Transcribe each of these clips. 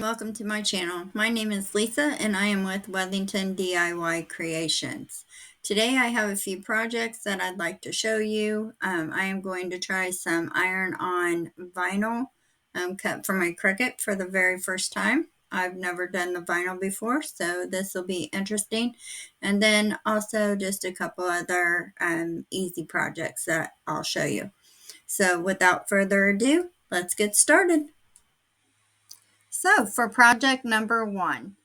welcome to my channel. My name is Lisa and I am with Wethington DIY Creations. Today I have a few projects that I'd like to show you. I am going to try some iron-on vinyl cut for my Cricut for the very first time. I've never done the vinyl before, so this will be interesting. And then also just a couple other easy projects that I'll show you. So without further ado, let's get started. So for project number 1,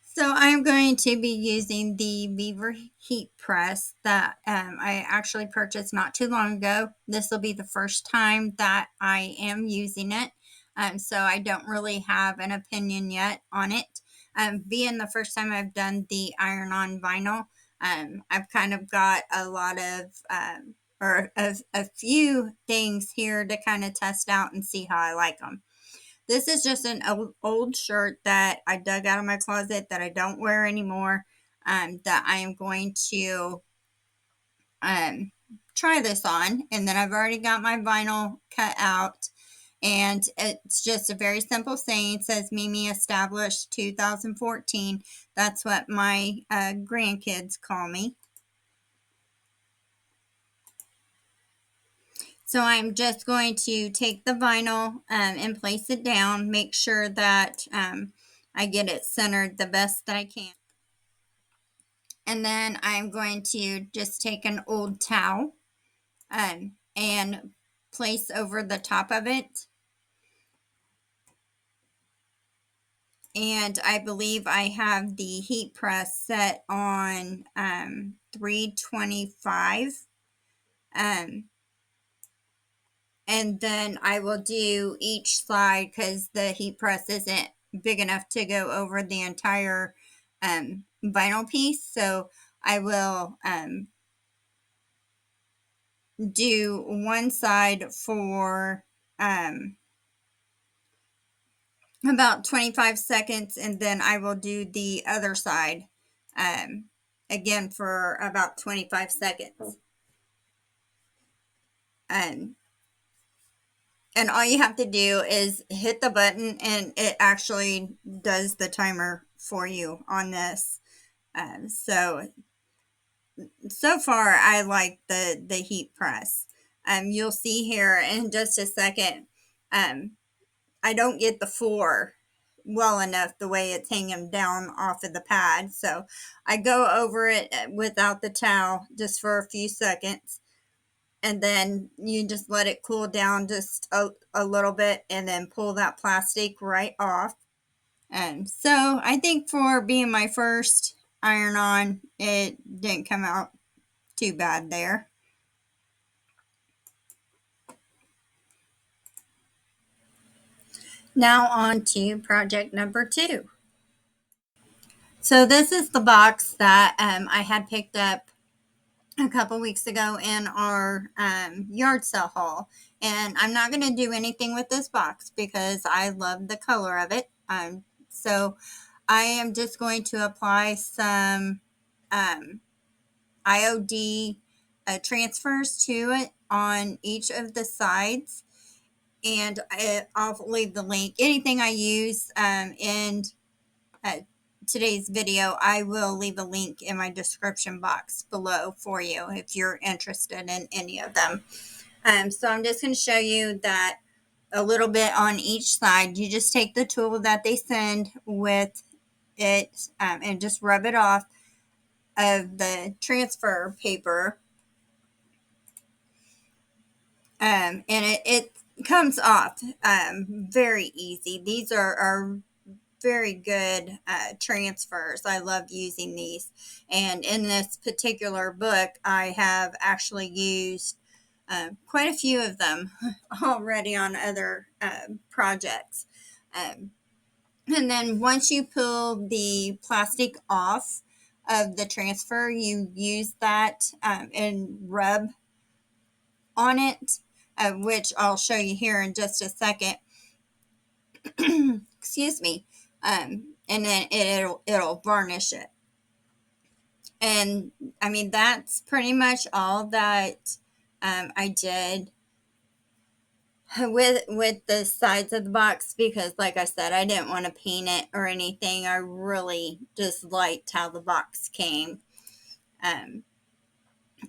so I'm going to be using the Beaver Heat Press that I actually purchased not too long ago. This will be the first time that I am using it, so I don't really have an opinion yet on it. Being the first time I've done the iron-on vinyl, I've kind of got a lot of or a few things here to kind of test out and see how I like them. This is just an old shirt that I dug out of my closet that I don't wear anymore, that I am going to try this on. And then I've already got my vinyl cut out. And it's just a very simple saying. It says Mimi established 2014. That's what my grandkids call me. So I'm just going to take the vinyl and place it down, make sure that I get it centered the best that I can. And then I'm going to just take an old towel and place over the top of it. And I believe I have the heat press set on 325. And then I will do each side because the heat press isn't big enough to go over the entire vinyl piece. So I will do one side for about 25 seconds, and then I will do the other side again for about 25 seconds. And all you have to do is hit the button and it actually does the timer for you on this. So far I like the heat press. You'll see here in just a second, I don't get the 4 well enough the way it's hanging down off of the pad. So I go over it without the towel just for a few seconds. And then you just let it cool down just a little bit and then pull that plastic right off. And so I think for being my first iron-on, it didn't come out too bad there. Now on to project number 2. So this is the box that I had picked up a couple weeks ago in our yard sale haul, and I'm not going to do anything with this box because I love the color of it. So I am just going to apply some IOD transfers to it on each of the sides, and I'll leave the link. Anything I use in today's video, I will leave a link in my description box below for you if you're interested in any of them. So I'm just going to show you that a little bit on each side. You just take the tool that they send with it and just rub it off of the transfer paper. And it comes off very easy. These are very good transfers. I love using these. And in this particular book, I have actually used quite a few of them already on other projects. And then once you pull the plastic off of the transfer, you use that and rub on it, which I'll show you here in just a second. Excuse me. And then it'll varnish it. And I mean, that's pretty much all that I did with the sides of the box, because like I said, I didn't want to paint it or anything. I really just liked how the box came. Um,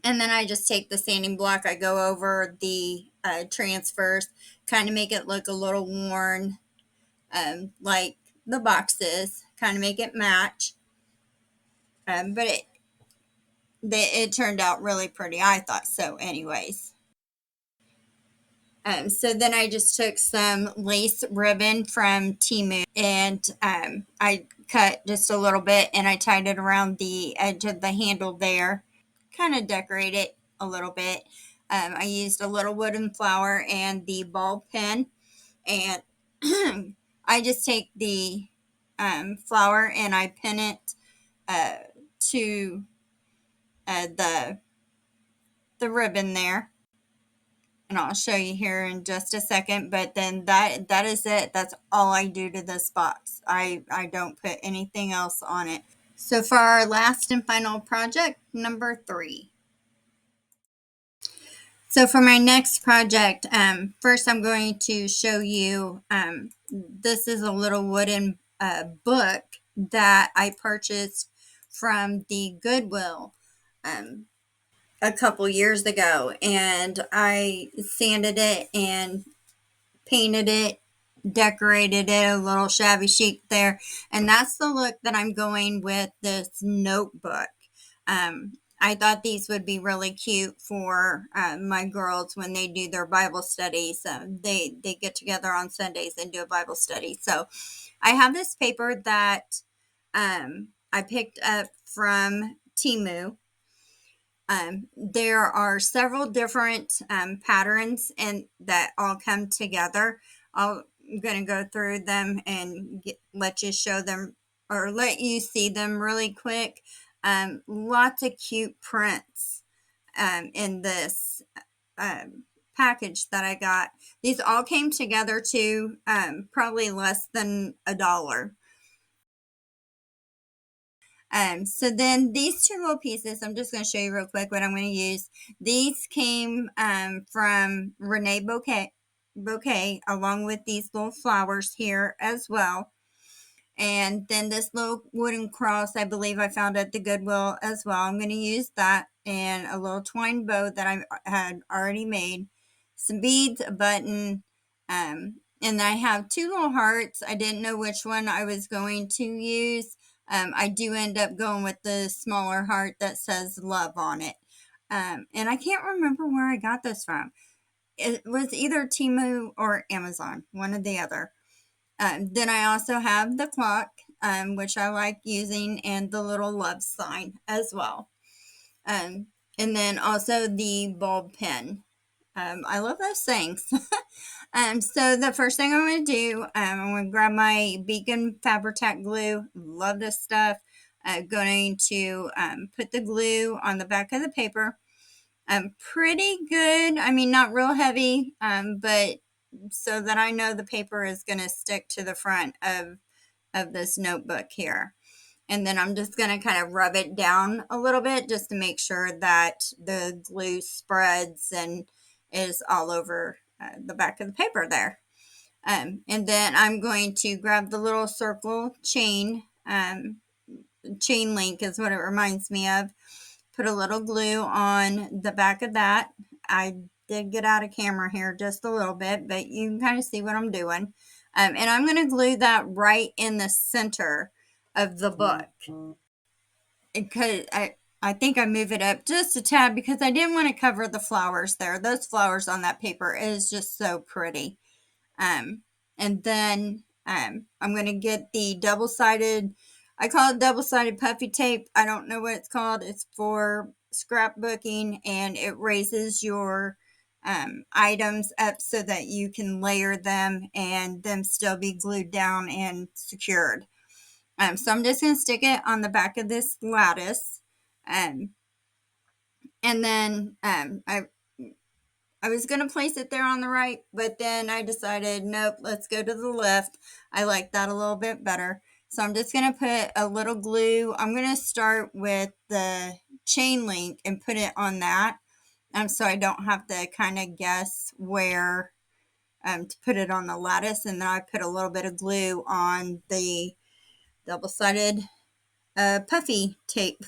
and then I just take the sanding block, I go over the transfers, kind of make it look a little worn, like the boxes, kind of make it match. But it turned out really pretty. I thought so anyways. So then I just took some lace ribbon from Temu, and I cut just a little bit and I tied it around the edge of the handle there, kind of decorate it a little bit. I used a little wooden flower and the ball pen, and I just take the flower and I pin it uh, to the ribbon there, and I'll show you here in just a second. But then that is it. That's all I do to this box. I don't put anything else on it. So for our last and final project, number 3. So for my next project, first I'm going to show you, this is a little wooden book that I purchased from the Goodwill a couple years ago, and I sanded it and painted it, decorated it a little shabby chic there, and that's the look that I'm going with this notebook. I thought these would be really cute for my girls when they do their Bible studies. They get together on Sundays and do a Bible study. So I have this paper that I picked up from Temu. There are several different patterns and that all come together. I'm going to go through them and let you show them, or let you see them really quick. Lots of cute prints in this package that I got. These all came together to probably less than $1. So then these 2 little pieces, I'm just going to show you real quick what I'm going to use. These came from Renee Bouquet, along with these little flowers here as well. And then this little wooden cross, I believe I found at the Goodwill as well. I'm going to use that, and a little twine bow that I had already made, some beads, a button, and I have 2 little hearts. I didn't know which one I was going to use. I do end up going with the smaller heart that says love on it. And I can't remember where I got this from. It was either Temu or Amazon, one or the other. Then I also have the clock, which I like using, and the little love sign as well. And then also the bulb pen. I love those things. So the first thing I'm going to do, I'm going to grab my Beacon Fabri-Tac glue. Love this stuff. I'm going to put the glue on the back of the paper. Pretty good. I mean, not real heavy, but so that I know the paper is going to stick to the front of this notebook here. And then I'm just going to kind of rub it down a little bit just to make sure that the glue spreads and is all over the back of the paper there. And then I'm going to grab the little circle chain, chain link is what it reminds me of. Put a little glue on the back of that. I did get out of camera here just a little bit, but you can kind of see what I'm doing. And I'm going to glue that right in the center of the book. Because I think I move it up just a tad because I didn't want to cover the flowers there. Those flowers on that paper is just so pretty. And then I'm going to get the double-sided, I call it double-sided puffy tape. I don't know what it's called. It's for scrapbooking, and it raises your items up so that you can layer them and them still be glued down and secured. So I'm just going to stick it on the back of this lattice. And then I was going to place it there on the right, but then I decided, nope, let's go to the left. I like that a little bit better. So I'm just going to put a little glue. I'm going to start with the chain link and put it on that. So I don't have to kind of guess where to put it on the lattice, and then I put a little bit of glue on the double-sided puffy tape.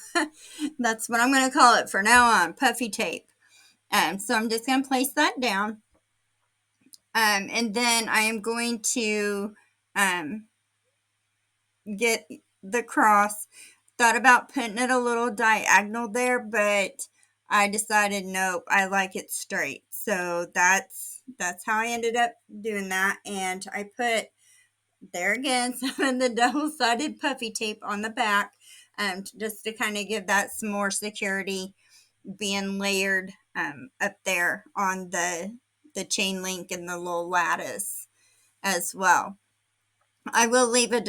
That's what I'm going to call it for now on, puffy tape. So I'm just going to place that down. And then I am going to get the cross. Thought about putting it a little diagonal there, but I decided nope, I like it straight. So that's how I ended up doing that. And I put, there again, some of the double-sided puffy tape on the back, just to kind of give that some more security, being layered up there on the chain link and the little lattice as well. I will leave a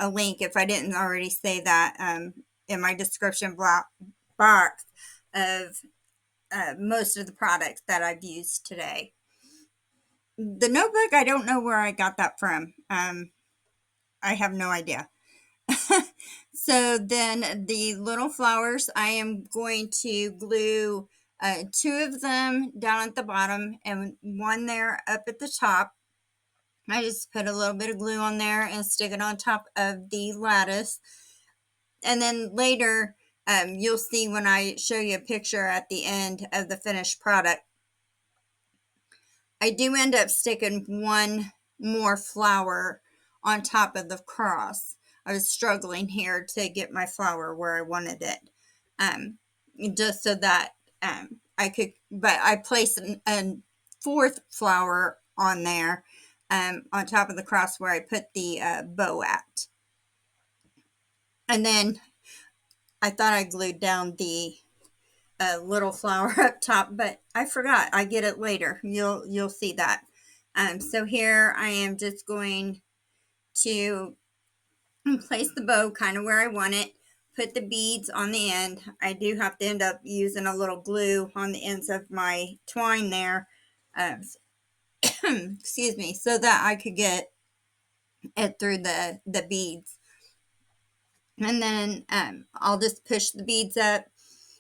link, if I didn't already say that, in my description box of most of the products that I've used today. The notebook, I don't know where I got that from. I have no idea. So then the little flowers, I am going to glue 2 of them down at the bottom and 1 there up at the top. I just put a little bit of glue on there and stick it on top of the lattice. And then later, you'll see when I show you a picture at the end of the finished product, I do end up sticking 1 more flower on top of the cross. I was struggling here to get my flower where I wanted it, just so that I could, but I placed a 4th flower on there, on top of the cross where I put the bow at. And then I thought I glued down the little flower up top, but I forgot. I get it later. You'll see that. So here I am just going to place the bow kind of where I want it, put the beads on the end. I do have to end up using a little glue on the ends of my twine there, excuse me, so that I could get it through the beads. And then I'll just push the beads up,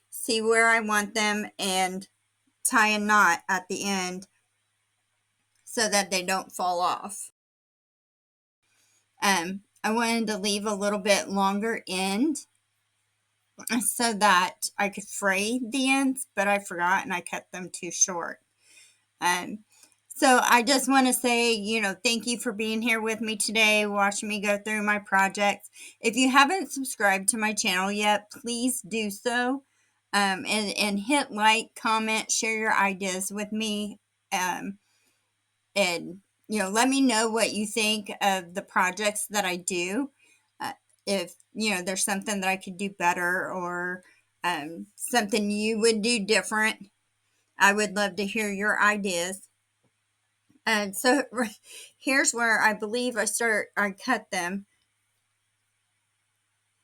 see where I want them, and tie a knot at the end so that they don't fall off. I wanted to leave a little bit longer end so that I could fray the ends, but I forgot and I cut them too short. So I just want to say, thank you for being here with me today, watching me go through my projects. If you haven't subscribed to my channel yet, please do so. And hit like, comment, share your ideas with me. And let me know what you think of the projects that I do. If there's something that I could do better, or something you would do different, I would love to hear your ideas. And so here's where I believe I cut them,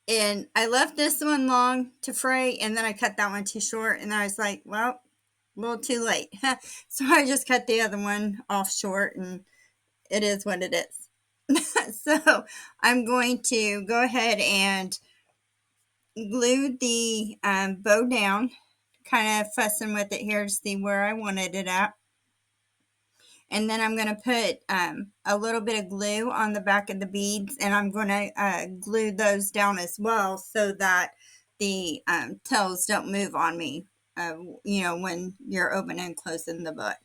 and I left this one long to fray, and then I cut that one too short, and I was like, well, a little too late. So I just cut the other one off short, and it is what it is. So I'm going to go ahead and glue the bow down, kind of fussing with it here to see where I wanted it at. And then I'm going to put a little bit of glue on the back of the beads, and I'm going to glue those down as well so that the tails don't move on me, when you're opening and closing the book.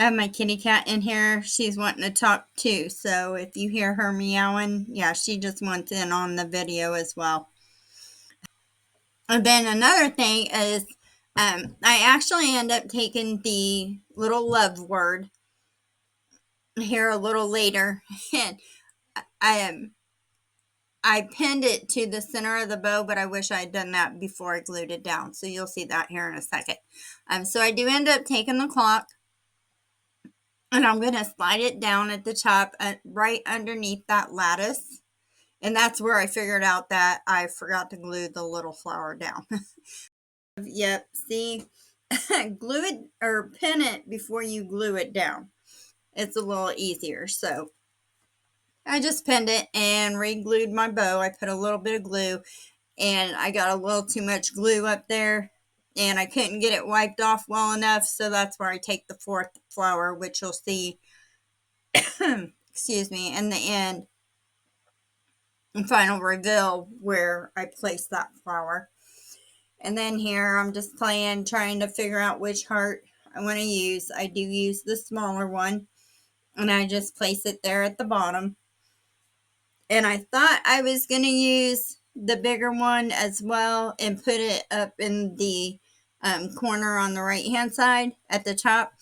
I have my kitty cat in here. She's wanting to talk too, so if you hear her meowing, yeah, she just wants in on the video as well. And then another thing is, I actually end up taking the little love word here a little later, and I pinned it to the center of the bow, but I wish I had done that before I glued it down. So you'll see that here in a second. So I do end up taking the clock, and I'm going to slide it down at the top, right underneath that lattice. And that's where I figured out that I forgot to glue the little flower down. Yep, see, glue it or pin it before you glue it down. It's a little easier. So I just pinned it and re-glued my bow. I put a little bit of glue, and I got a little too much glue up there. and I couldn't get it wiped off well enough, so that's where I take the fourth flower, which you'll see, excuse me, in the end and final reveal where I place that flower. And then here I'm just playing, trying to figure out which heart I want to use. I do use the smaller one, and I just place it there at the bottom. And I thought I was going to use the bigger one as well and put it up in the corner on the right hand side at the top.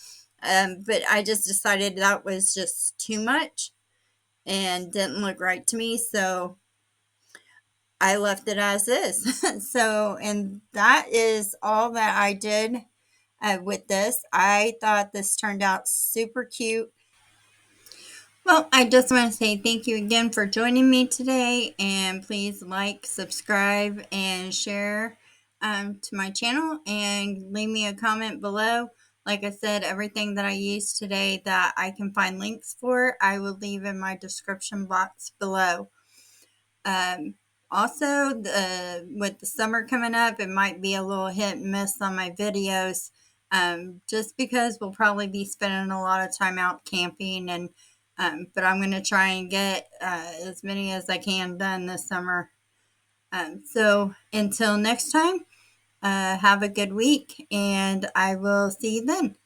But I just decided that was just too much and didn't look right to me. So I left it as is. So, and that is all that I did with this. I thought this turned out super cute. Well, I just want to say thank you again for joining me today, and please like, subscribe, and share to my channel, and leave me a comment below. Like I said, everything that I used today that I can find links for, I will leave in my description box below. Um, Also, with the summer coming up, it might be a little hit and miss on my videos, just because we'll probably be spending a lot of time out camping, and but I'm going to try and get as many as I can done this summer. So until next time, have a good week, and I will see you then.